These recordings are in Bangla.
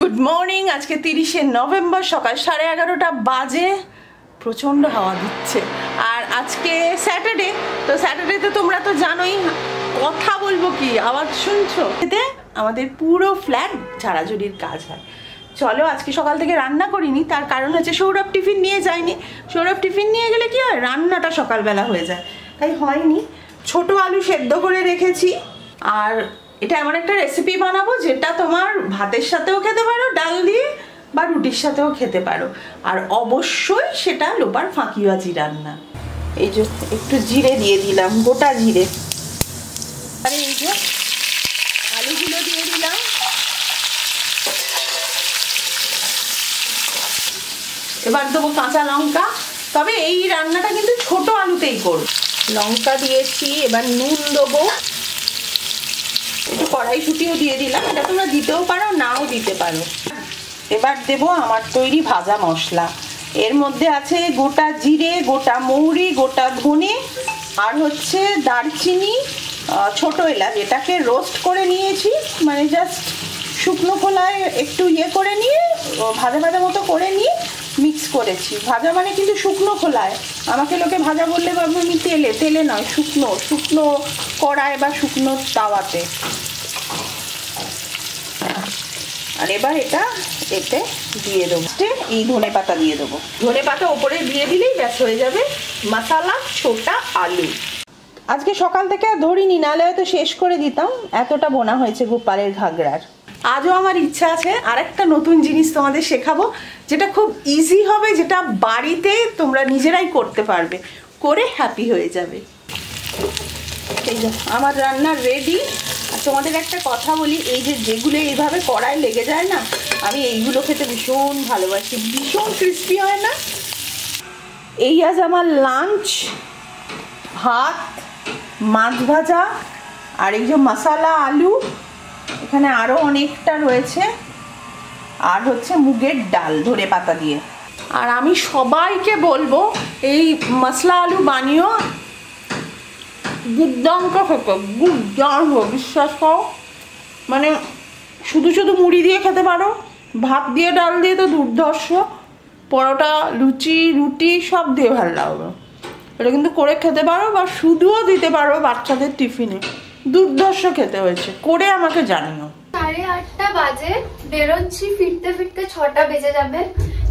Good morning. আজকে 30শে নভেম্বর সকাল 11:30টা বাজে। প্রচন্ড হাওয়া দিচ্ছে আর আজকে স্যাটারডে। তো স্যাটারডেতে তোমরা তো জানোই কথা বলবো কি, আওয়াজ শুনছো, এতে আমাদের পুরো ফ্ল্যাট ঝাড়াঝুড়ির কাজ হয়। চলো আজকে সকাল থেকে রান্না করিনি, তার কারণ হচ্ছে সৌরভ টিফিন নিয়ে যায়নি। সৌরভ টিফিন নিয়ে গেলে কি হয়, রান্নাটা সকালবেলা হয়ে যায়, তাই হয়নি। ছোট আলু সেদ্ধ করে রেখেছি। আর এটা এমন একটা রেসিপি বানাবো যেটা তোমার ভাতের সাথেও খেতে পারো, ডাল দিয়ে, বা রুটির সাথেও খেতে পারো। আর অবশ্যই সেটা লোপার ফাঁকিবাজি রান্না। এই যে একটু জিরে দিয়ে দিলাম, গোটা জিরে। আর এই যে আলুগুলো দিয়ে দিলাম। এবার দেবো কাঁচা লঙ্কা। তবে এই রান্নাটা কিন্তু ছোট আলুতেই করব। লঙ্কা দিয়েছি, এবার নুন দেবো, একটু কড়াইশুঁটিও দিয়ে দিলাম। এটা তোমরা দিতেও পারো, নাও দিতে পারো। এবার দেবো আমার তৈরি ভাজা মশলা। এর মধ্যে আছে গোটা জিরে, গোটা মৌরি, গোটা ধনে, আর হচ্ছে দারচিনি, ছোট এলাচ, এটাকে রোস্ট করে নিয়েছি, মানে জাস্ট শুকনো খোলায় একটু ইয়ে করে নিয়ে ভাজা ভাজা মতো করে নিয়ে মিক্স করেছি। ভাজা মানে কিন্তু শুকনো খোলায়। আমাকে লোকে ভাজা বললে ভাববো আমি তেলে, তেলে নয়, শুকনো শুকনো কড়ায় বা শুকনো তাওয়াতে। আর এবার এটা এতে দিয়ে দেবো, এই ধনে পাতা দিয়ে দেবো। ধনে পাতা ওপরে দিয়ে দিলেই ব্যাস হয়ে যাবে মশলা ছোটা আলু। আজকে সকাল থেকে আর ধরিনি, নাহলে হয়তো শেষ করে দিতাম, এতটা বোনা হয়েছে গোপালের ঘাগরার। আজও আমার ইচ্ছা আছে আরেকটা নতুন জিনিস তোমাদের শেখাবো, যেটা খুব ইজি হবে, যেটা বাড়িতে তোমরা নিজেরাই করতে পারবে, করে হ্যাপি হয়ে যাবে। এই যে আমার রান্না রেডি। আর তোমাদের একটা কথা বলি, এই যে যেগুলো এইভাবে কড়াই লেগে যায় না, আমি এইগুলো খেতে ভীষণ ভালোবাসি, ভীষণ ক্রিস্পি হয় না। এই আজ আমার লাঞ্চ, ভাত, মাছ ভাজা, আর এই যে মশলা আলু, এখানে আরও অনেকটা রয়েছে, আর হচ্ছে মুগের ডাল ধনে পাতা দিয়ে। আর আমি সবাইকে বলবো এই মশলা আলু বানিও, দুর্দান্ত খেতে, দুর্দান্ত, বিশ্বাস করো। মানে শুধু শুধু মুড়ি দিয়ে খেতে পারো, ভাত দিয়ে ডাল দিয়ে তো দুর্ধর্ষ, পরোটা, লুচি, রুটি সব দিয়ে ভালো লাগবে। এটা কিন্তু করে খেতে পারো, বা শুধুও দিতে পারো বাচ্চাদের টিফিনে, দুর্ধর্ষ খেতে হয়েছে, করে আমাকে জানিও। 8:30 বাজে বেরোচ্ছি, ফিরতে ফিরতে 6টা বেজে যাবে।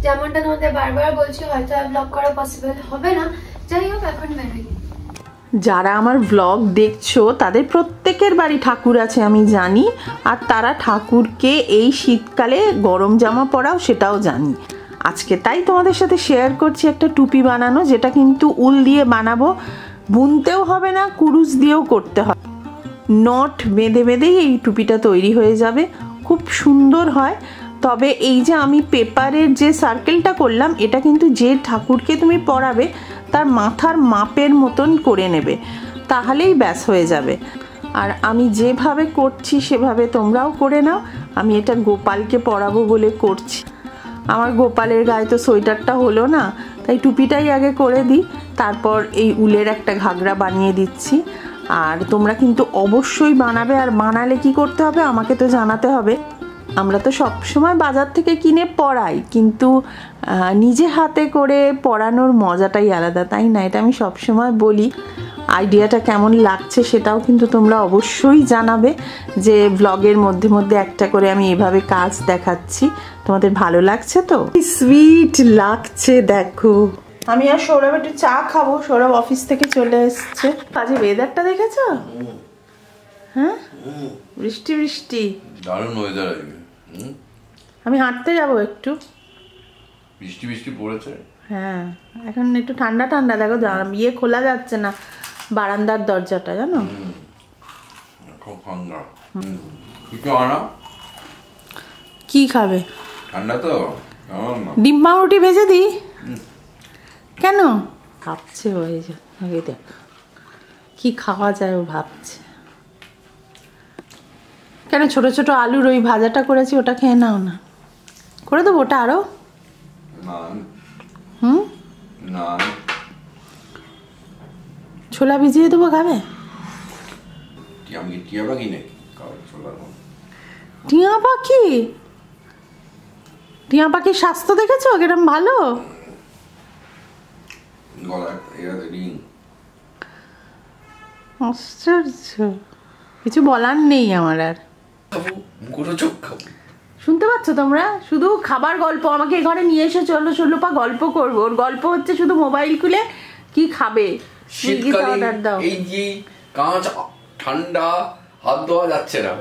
যেমনটা তোমাদের বারবার বলছি, হয়তো ব্লগ করা পসিবল হবে না, যাই হোক এখন বেরোই। যারা আমার ব্লগ দেখছো তাদের প্রত্যেকের বাড়ি ঠাকুর আছে আমি জানি, আর তারা ঠাকুরকে এই শীতকালে গরম জামা পরাও সেটাও জানি। আজকে তাই তোমাদের সাথে শেয়ার করছি একটা টুপি বানানো, যেটা কিন্তু উল দিয়ে বানাবো, বুনতেও হবে না, কুরুশ দিয়েও করতে হবে, নট বেঁধে বেঁধেই এই টুপিটা তৈরি হয়ে যাবে, খুব সুন্দর হয়। তবে এই যে আমি পেপারের যে সার্কেলটা করলাম, এটা কিন্তু যে ঠাকুরকে তুমি পরাবে তার মাথার মাপের মতন করে নেবে, তাহলেই ব্যাস হয়ে যাবে। আর আমি যেভাবে করছি সেভাবে তোমরাও করে নাও। আমি এটা গোপালকে পরাবো বলে করছি। আমার গোপালের গায়ে তো সোয়েটারটা হলো না, তাই টুপিটাই আগে করে দিই, তারপর এই উলের একটা ঘাগরা বানিয়ে দিচ্ছি। আর তোমরা কিন্তু অবশ্যই বানাবে, আর বানালে কি করতে হবে আমাকে তো জানাতে হবে। আমরা তো সবসময় বাজার থেকে কিনে পরাই, কিন্তু নিজে হাতে করে পরানোর মজাটাই আলাদা, তাই না? এটা আমি সবসময় বলি। আইডিয়াটা কেমন লাগছে সেটাও কিন্তু তোমরা অবশ্যই জানাবে, যে ব্লগের মধ্যে মধ্যে একটা করে আমি এভাবে কাজ দেখাচ্ছি। তোমাদের ভালো লাগছে তো? সুইট লাগছে দেখো। আমি আর সৌরভ একটু চা খাবো, সৌরভ অফিস থেকে চলে এসছে। আজকে ওয়েদারটা দেখেছো? হ্যাঁ, বৃষ্টি বৃষ্টি, দারুণ ওয়েদার আজকে। আমি হাঁটতে যাব একটু, বৃষ্টি বৃষ্টি পড়েছে। হ্যাঁ এখন একটু ঠান্ডা ঠান্ডা। দেখো ইয়ে খোলা যাচ্ছে না, বারান্দার দরজাটা, জানো? খুব ঠান্ডা। কিছু আনা? কি খাবে? ঠান্ডা তো। ডিম পাউরুটি ভেজে দিই? কেন ভাবছে হয়ে যায়, আগে দেখ কি খাওয়া যায় ও ভাবছে। কেন ছোট ছোট আলুর ওই ভাজাটা করেছি, ওটা খেয়ে নাও না, করে দেবো ওটা আরো। না, ছোলা ভিজিয়ে দেবো, খাবে? আমি টিয়া পাখি নাকি? টিয়া পাখি? টিয়া পাখির স্বাস্থ্য দেখেছো কিরম ভালো? গলায় এরাতে রিং। আশ্চর্য, কিছু বলার নেই আমার আর। খাবো, মুখোটা চোখ খাবো। শুনতে পাচ্ছ তোমরা? শুধু খাবার গল্প। আমাকে এই ঘরে নিয়ে এসে চলো ষোলোপা গল্প করবো। ওর গল্প হচ্ছে শুধু মোবাইল খুলে কি খাবে, শীতকালে অর্ডার দাও। এই যে কাঁচ ঠান্ডা, হাত ধোয়া যাচ্ছে না,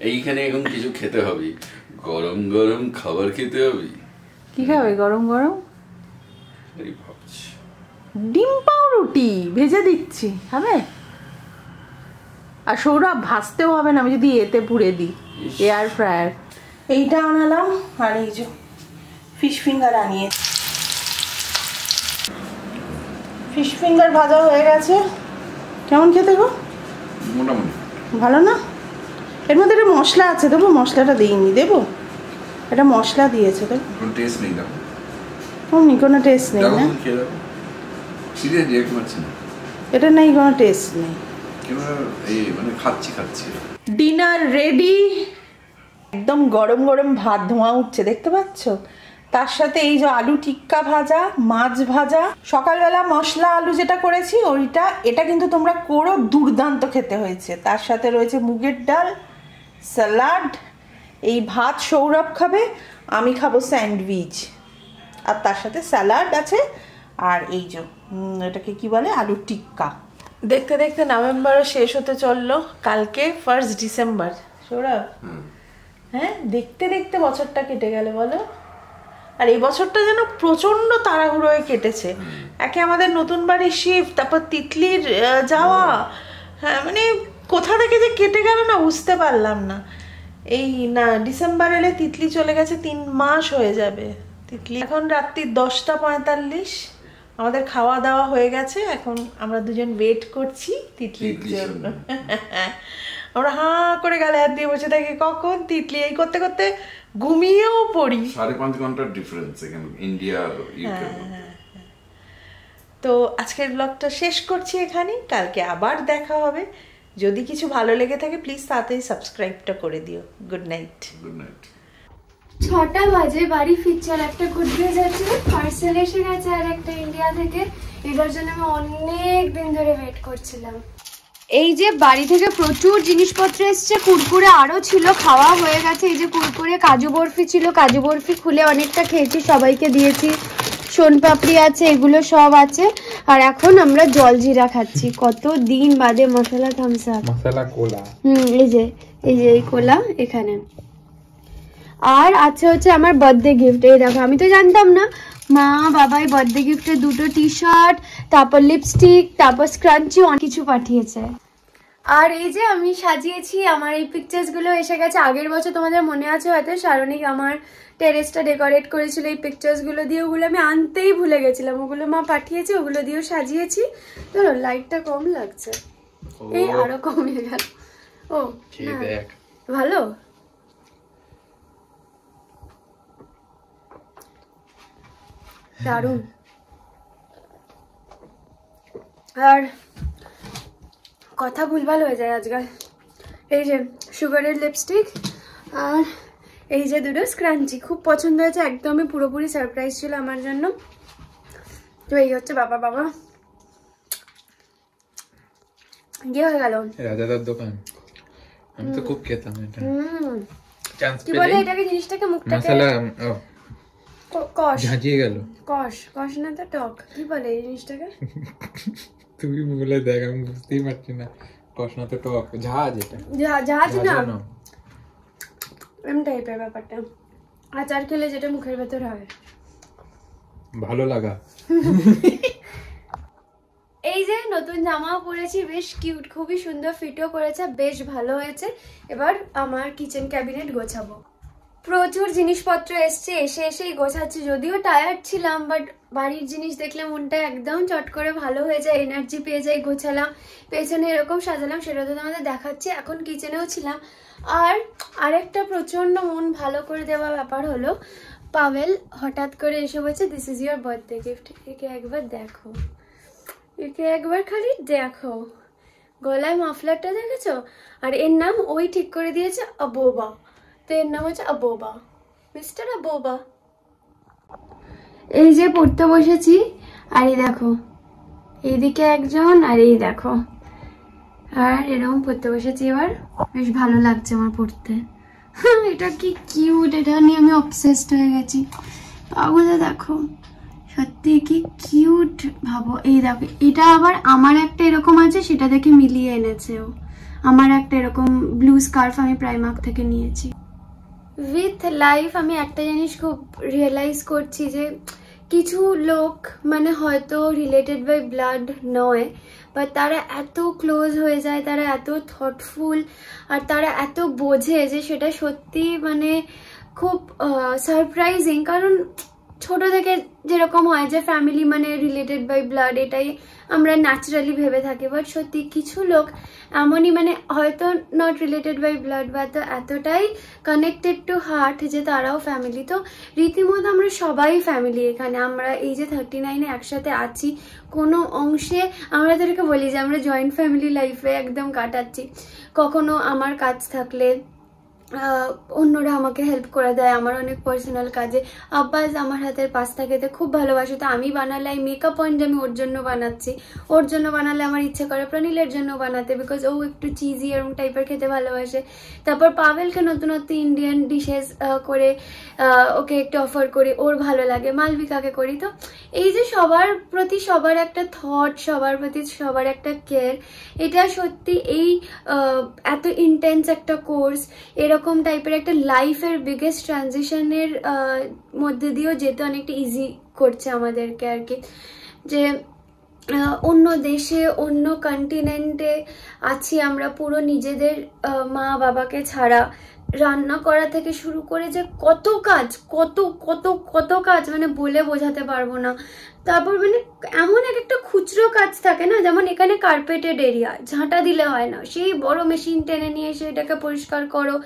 এইখানে এখন কিছু খেতে হবে, গরম গরম খাবার খেতে হবে। কি খাবে গরম গরম? এই ভাবছি ডিম পাউরুটি ভেজে দিচ্ছি, খাবে? আর সৌরভ ভাজতেও হবে না, আমি যদি এতে পুড়ে দিই, এয়ার ফ্রায়ার। এইটা আনালাম, আর এই যে ফিশ ফিঙ্গার আনিয়েছি। ফিশ ফিঙ্গার ভাজা হয়ে গেছে। কেমন খেতে গো? মোটামুটি ভালো না? এর মধ্যে একটা মশলা আছে, দেবো? মশলাটা দিইনি, দেবো? এটা মশলা দিয়েছে, দেবো? কোনো টেস্ট নেই না, অমনি কোনো টেস্ট নেই না? খেয়ে দেখো, সিরিয়াসলি দেখতে পাচ্ছি না, এটা নেই, কোনো টেস্ট নেই। এই মানে খাচ্ছি খাচ্ছি। ডিনার রেডি, একদম গরম গরম ভাত ধোঁয়া উঠছে, দেখতে পাচ্ছ? তার সাথে এই যে আলু টিক্কা ভাজা, মাছ ভাজা, সকালবেলা মশলা আলু যেটা করেছি ওইটা, এটা কিন্তু তোমরা করো, দুর্দান্ত খেতে হয়েছে। তার সাথে রয়েছে মুগের ডাল, স্যালাড, এই ভাত সৌরভ খাবে, আমি খাবো স্যান্ডউইচ, আর তার সাথে স্যালাড আছে, আর এই যে এটাকে কি বলে, আলু টিক্কা। দেখতে দেখতে নভেম্বরও শেষ হতে চললো, কালকে 1 ডিসেম্বর। সৌরভ, হ্যাঁ, দেখতে দেখতে বছরটা কেটে গেল বলো। আর এই বছরটা যেন প্রচন্ড তাড়াহুড়োয় কেটেছে। একে আমাদের নতুন বাড়ির শিফট, তারপর তিতলির যাওয়া, হ্যাঁ মানে কোথা থেকে যে কেটে গেল না বুঝতে পারলাম না। এই না ডিসেম্বর এলে তিতলি চলে গেছে, 3 মাস হয়ে যাবে। তিতলি এখন রাত্রি 10:45, আমাদের খাওয়া দাওয়া হয়ে গেছে, এখন আমরা দুজন ওয়েট করছি তিতলির জন্য। আমরা হাঁ করে গালে হাত দিয়ে বসে থাকি, কখন তিতলি। এই করতে করতে ঘুমিয়েও পড়ি। 5.5 ঘন্টার ডিফারেন্স এখানে ইন্ডিয়া আর ইউকে। তো আজকের ব্লগটা শেষ করছি এখানেই, কালকে আবার দেখা হবে। যদি কিছু ভালো লেগে থাকে প্লিজ তাড়াতাড়ি সাবস্ক্রাইবটা করে দিও। Good night. Good night. 6টা বাজে, বাড়ি ফিরছি, আর একটা গুডনিউজ আছে, পার্সেল এসে গেছে আর একটা ইন্ডিয়া থেকে। এটার জন্য আমি অনেক দিন ধরে ওয়েট করছিলাম। এই যে বাড়ি থেকে প্রচুর জিনিসপত্র এসছে, কুরকুরে আরো ছিল, খাওয়া হয়ে গেছে। এই যে কুরকুরে, কাজু বরফি ছিল, কাজু বরফি খুলে অনেকটা খেয়েছি, সবাইকে দিয়েছি। সোনপাপড়ি আছে, এগুলো সব আছে। আর এখন আমরা জলজিরা খাচ্ছি, কত দিন বাদে। মশলা থামস আপ, মশলা কোলা। এই যে এই কোলা এখানে। আর আছে হচ্ছে আমার বার্থডে গিফট। এই দেখো, আমি তো জানতাম না, মা বাবাই বার্থডে গিফটে 2টো টি-শার্ট, তারপর লিপস্টিক, তারপর স্ক্রাঞ্চি, অনেক কিছু পাঠিয়েছে। আর এই যে আমি সাজিয়েছি, আমার এই পিকচার্স গুলো এসে গেছে। আগের বছর তোমাদের মনে আছে হয়তো, শারণিক আমার টেরেসটা ডেকোরেট করেছিল এই পিকচার্স গুলো দিয়ে, ওগুলো আমি আনতেই ভুলে গেছিলাম, ওগুলো মা পাঠিয়েছে, ওগুলো দিয়েও সাজিয়েছি। ধরো লাইটটা কম লাগছে, এই আরো কমে গেল। ও দেখ ভালো, দারুণ। আর কথা ভুলভাল হয়ে যায় আজকাল। এই যে সুগারের লিপস্টিক, আর এই যে 2টো স্ক্রাঞ্চি, খুব পছন্দ হয়েছে, একদমই পুরোপুরি সারপ্রাইজ ছিল আমার জন্য। তো এই হচ্ছে বাবা গিয়ে হয়ে গেল রাজাদার দোকান। আমি তো খুব খেতাম এটা। চান্স কি বলে এটাকে, জিনিসটাকে, মুখটাকে মশলা কষ, ঝাঁঝিয়ে গেল। কষ না তো টক, কি বলে এই জিনিসটাকে? তুই বলে দেখ, আমি বুঝতেই পারছি না। কষ না তো টক, ঝাঁজ। এটা ঝাঁজ না, এম টাইপের ব্যাপারটা। আচার খেলে যেটা মুখের ভেতর হয়, ভালো লাগা। এই যে নতুন জামাও পরেছি, বেশ কিউট, খুবই সুন্দর, ফিটও করেছে, বেশ ভালো হয়েছে। এবার আমার কিচেন ক্যাবিনেট গোছাবো। প্রচুর জিনিসপত্র এসছে, এসেই গোছাচ্ছি। যদিও টায়ার্ড ছিলাম, বাট বাড়ির জিনিস দেখলে মনটা একদম চট করে ভালো হয়ে যায়, এনার্জি পেয়ে যাই। গোছালাম, পেছনে এরকম সাজালাম, সেটা তো তোমাদের দেখাচ্ছি। এখন কিচেনেও ছিলাম। আর আরেকটা প্রচন্ড মন ভালো করে দেওয়া ব্যাপার হলো, পাভেল হঠাৎ করে এসে বলছে this is your birthday gift. একে একবার দেখো, একে একবার খালি দেখো, গলায় মাফলারটা দেখেছো? আর এর নাম ওই ঠিক করে দিয়েছে আবোবা, তো এর নাম হচ্ছে আবোবা, মিস্টার আবোবা। এই যে পড়তে বসেছি, আর এই দেখো এইদিকে একজন, আর এই দেখো, আর এরকম পড়তে বসেছি। এবার বেশ ভালো লাগছে আমার পড়তে। এটা কি কিউট, এটা নিয়ে আমি অবসেসড হয়ে গেছি। পাগুলো দেখো, সত্যি কি কিউট ভাবো। এই দেখো, এটা আবার আমার একটা এরকম আছে, সেটা দেখে মিলিয়ে এনেছে ও। আমার একটা এরকম ব্লু স্কার্ফ আমি প্রাইমার্ক থেকে নিয়েছি। উইথ লাইফ আমি একটা জিনিস খুব রিয়েলাইজ করছি যে কিছু লোক মানে হয়তো রিলেটেড বাই ব্লাড নয়, বাট তারা এত ক্লোজ হয়ে যায়, তারা এত থটফুল, আর তারা এত বোঝে যে সেটা সত্যি মানে খুব সারপ্রাইজিং। কারণ ছোট থেকে যেরকম হয় যে ফ্যামিলি মানে রিলেটেড বাই ব্লাড, এটাই আমরা ন্যাচারালি ভেবে থাকি, বাট সত্যি কিছু লোক এমনই মানে হয়তো নট রিলেটেড বাই ব্লাড, বা এতটাই কানেক্টেড টু হার্ট যে তারাও ফ্যামিলি। তো রীতিমতো আমরা সবাই ফ্যামিলি এখানে। আমরা এই যে 39-এ একসাথে আছি, কোনো অংশে আমরা তাদেরকে বলি যে আমরা জয়েন্ট ফ্যামিলি লাইফে একদম কাটাচ্ছি। কখনো আমার কাজ থাকলে অন্যরা আমাকে হেল্প করে দেয় আমার অনেক পার্সোনাল কাজে। আব্বাস আমার হাতের পাস্তা খেতে খুব ভালোবাসে, তো আমি বানালে এই মেকআপ পয়েন্ট আমি ওর জন্য বানাচ্ছি, ওর জন্য বানালে আমার ইচ্ছে করে প্রনীলের জন্য বানাতে, বিকজ ও একটু চিজি এরকম টাইপের খেতে ভালোবাসে। তারপর পাভেলকে নতুন নতুন ইন্ডিয়ান ডিশেস করে ওকে একটু অফার করি, ওর ভালো লাগে। মালবিকাকে করি। তো এই যে সবার প্রতি সবার একটা থট, সবার প্রতি সবার একটা কেয়ার, এটা সত্যি এই এত ইন্টেন্স একটা কোর্স, এরকম টাইপের একটা লাইফের বিগেস্ট ট্রানজিশনের মধ্যে দিয়েও যেতে অনেকটা ইজি করছে আমাদেরকে আর কি। যে অন্য দেশে অন্য কন্টিনেন্টে আছি আমরা, পুরো নিজেদের মা বাবাকে ছাড়া, রান্না করা থেকে শুরু করে যে কত কাজ, কত কত কত কাজ মানে বলে বোঝাতে পারবো না। তারপর মানে এমন একটা খুচরো কাজ থাকে না, যেমন এখানে কার্পেটেড এরিয়া, ঝাঁটা দিলে হয় না, সেই বড় মেশিন টেনে নিয়ে এসে এটাকে পরিষ্কার করো।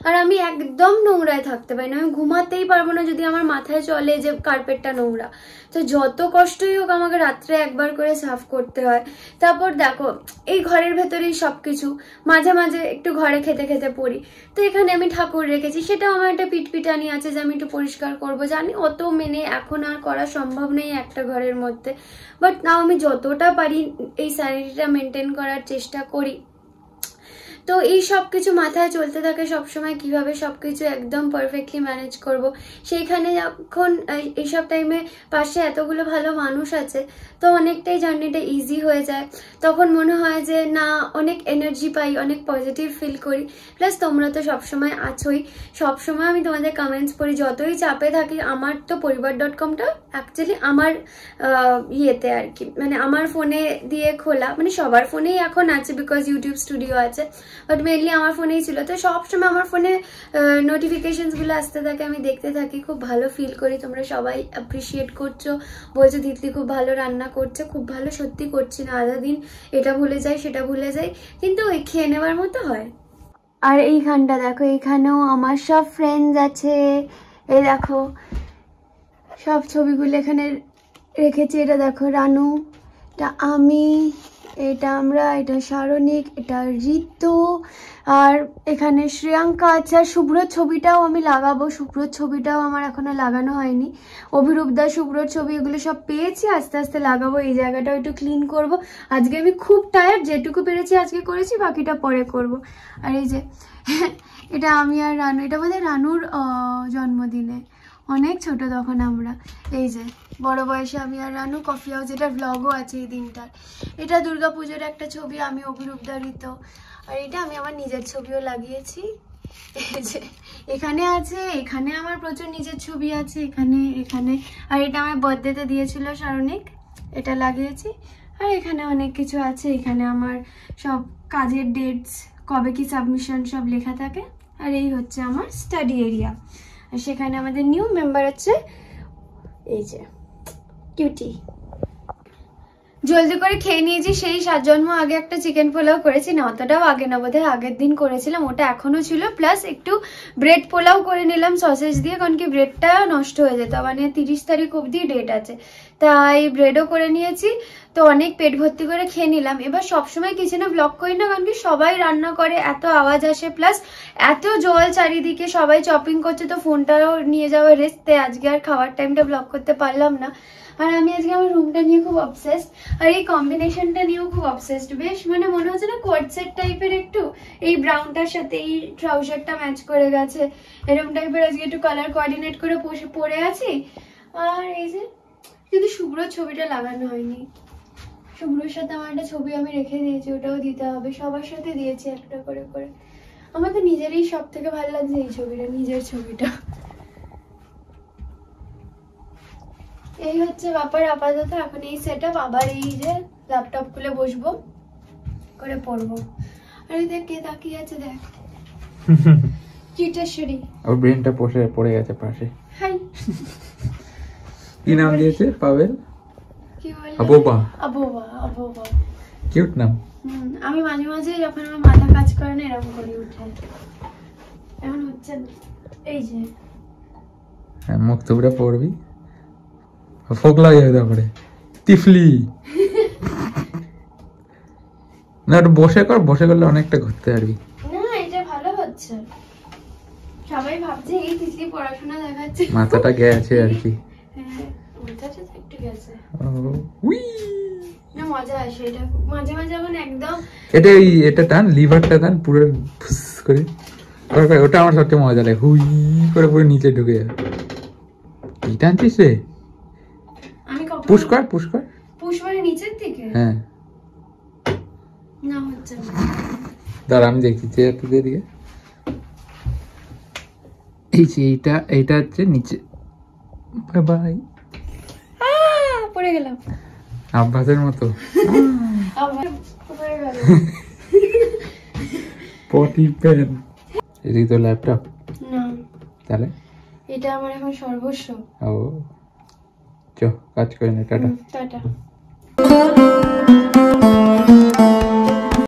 আর আমি একদম নোংরায় থাকতে পারি না, আমি ঘুমাতেই পারবো না যদি আমার মাথায় চলে যে কার্পেটটা নোংরা। তো যত কষ্টই হোক আমাকে রাত্রে একবার করে সাফ করতে হয়। তারপর দেখো এই ঘরের ভেতরেই সবকিছু, মাঝে মাঝে একটু ঘরে খেতে খেতে পড়ি, তো এখানে আমি ঠাকুর রেখেছি, সেটাও আমার একটা পিটপিটানি আছে যে আমি একটু পরিষ্কার করবো। জানি অত মেনে এখন আর করা সম্ভব নেই একটা ঘরের মধ্যে, বাট নাও আমি যতটা পারি এই স্যানিটিটা মেনটেন করার চেষ্টা করি। তো এই সব কিছু মাথায় চলতে থাকে সবসময়, কিভাবে সবকিছু একদম পারফেক্টলি ম্যানেজ করব। সেইখানে যখন এইসব টাইমে পাশে এতগুলো ভালো মানুষ আছে, তো অনেকটাই জার্নিটা ইজি হয়ে যায়। তখন মনে হয় যে না, অনেক এনার্জি পাই, অনেক পজিটিভ ফিল করি। প্লাস তোমরা তো সবসময় আছোই, সবসময় আমি তোমাদের কমেন্টস পড়ি, যতই চাপে থাকি। আমার তো পরিবার.comটা অ্যাকচুয়ালি আমার ইয়েতে আর কি, মানে আমার ফোনে দিয়ে খোলা, মানে সবার ফোনেই এখন আছে বিকজ ইউটিউব স্টুডিও আছে, বাট মেনলি আমার ফোনেই ছিল। তো সবসময় আমার ফোনে নোটিফিকেশনসগুলো আসতে থাকে, আমি দেখতে থাকি, খুব ভালো ফিল করি। তোমরা সবাই অ্যাপ্রিসিয়েট করছো, বলছো তিতলি খুব ভালো রান্না করছে, খুব ভালো। সত্যি করছি না, আধা দিন এটা ভুলে যাই সেটা ভুলে যাই, কিন্তু ওই খেয়ে নেবার মতো হয়। আর এইখানটা দেখো, এইখানেও আমার সব ফ্রেন্ডস আছে। এই দেখো সব ছবিগুলো এখানে রেখেছি। এটা দেখো রানু, এটা আমি, এটা আমরা, এটা শারণিক, এটা ঋতু, আর এখানে শ্রেয়াঙ্কা আছে। আর শুভ্রর ছবিটাও আমি লাগাবো, শুভ্রর ছবিটাও আমার এখনো লাগানো হয়নি। অভিরূপদা শুভ্রর ছবি এগুলো সব পেয়েছি, আস্তে আস্তে লাগাবো। এই জায়গাটাও একটু ক্লিন করব। আজকে আমি খুব টায়ার্ড, যেটুকু পেরেছি আজকে করেছি, বাকিটা পরে করব। আর এই যে এটা আমি আর রানু, এটা বোধহয় রানুর জন্মদিনে, অনেক ছোট তখন আমরা। এই যে বড় বয়সে আমি আর রানু কফি হাউস, এটা ব্লগও আছে এই দিনটার। এটা দুর্গাপুজোর একটা ছবি, আমি অভিরূপদা ঋতু। আর এটা আমি আমার নিজের ছবিও লাগিয়েছি। এই যে এখানে আছে, এখানে আমার প্রচুর নিজের ছবি আছে, এখানে এখানে। আর এটা আমার বার্থডেতে দিয়েছিল শারণিক, এটা লাগিয়েছি। আর এখানে অনেক কিছু আছে, এখানে আমার সব কাজের ডেটস, কবে কি সাবমিশন সব লেখা থাকে। আর এই হচ্ছে আমার স্টাডি এরিয়া। আর সেখানে আমাদের নিউ মেম্বার আছে, এই যে কিউটি। জলদি করে খেয়ে নিয়েছি। সেই 7 জন্ম আগে একটা চিকেন পোলাও করেছি, না অতটাও আগে না, বোধহয় আগের দিন করেছিলাম, ওটা এখনো ছিল। প্লাস একটু ব্রেড পোলাও করে নিলাম সসেজ দিয়ে, কারণ কি ব্রেডটা নষ্ট হয়ে যেত, মানে 30 তারিখ অবধি ডেট আছে। তাই ব্রেডও করে নিয়েছি। তো অনেক পেট ভর্তি করে খেয়ে নিলাম। এবার সবসময় কিচেনে ব্লগ করি না, কারণ কি সবাই রান্না করে, এত আওয়াজ আসে, প্লাস এত জল চারিদিকে, সবাই চপিং করছে, তো ফোনটাও নিয়ে যাওয়ার রিস্ক। তাই আজকে আর খাওয়ার টাইমটা ব্লগ করতে পারলাম না। আর আমি আজকে আমার রুমটা নিয়ে খুব অবসেসড, আর এই কম্বিনেশনটা নিয়েও খুব অবসেসড। বেশ মানে মনে হচ্ছে না কোয়ার্ড সেট টাইপের, একটু এই ব্রাউনটার সাথে এই ট্রাউজারটা ম্যাচ করে গেছে, এরকম টাইপের। আজকে একটু কালার কোঅর্ডিনেট করে পরে আছি। আর এই যে কিন্তু শুভ্রর ছবিটা লাগানো হয়নি। শুভ্রর সাথে আমার একটা ছবি আমি রেখে দিয়েছি, ওটাও দিতে হবে। সবার সাথে দিয়েছি একটা করে করে। আমার তো নিজেরই সব থেকে ভালো লাগছে এই ছবিটা, নিজের ছবিটা। এই হচ্ছে ব্যাপার আপাতত। এখন এই সেটআপ, আবার এই যে ল্যাপটপ খুলে বসবো, করে পড়বো। আরে দেখ কে তাকিয়ে আছে, দেখ চিটেশ্বরী। ওর ব্রেনটা পড়ে গেছে পাশে। হাই, কি নাম দিয়েছে? পাবেল? কি বললি? আবোবা। আবোবা, আবোবা। কিউট নাম। আমি মাঝে মাঝে যখন আমার মাথা কাজ করে না এরকম করে উঠে। এখন হচ্ছে না, এই যে হ্যাঁ, মুখ থুবড়ে পড়বি, ফোকলা হয়ে যাবে তারপরে টিফলি। না একটু বসে কর, বসে করলে অনেকটা ঘুরতে পারবি। না এটা ভালো হচ্ছে। সবাই ভাবছে এই তিতলি পড়াশোনা দেখাচ্ছে, মাথাটা গেছে আর কি। হ্যাঁ মাথাটা তো একটু গেছে। উই, না মজা আসে এটা মাঝে মাঝে। এখন একদম এটা টান, লিভারটা টান পুরো ফুস করে। ওটা আমার সবচেয়ে মজা লাগে, হুই করে পুরো নিচে ঢুকে যাবে। কি টানছিস রে? আমি পুশ কর। পুশ মানে নিচের দিকে। হ্যাঁ না হচ্ছে না। দাঁড়া আমি দেখছি চেয়ারটা দিকে। এই যে এইটা হচ্ছে নিচে। Bye bye. পড়ে গেলাম আব্বাসের মতো। আবার পড়ে গেল। পটি পেন। এদিকে তো ল্যাপটপ। না তাহলে এটা আমার এখন সর্বস্ব। ও চ কাজ করে নে, টাটা। টাটা।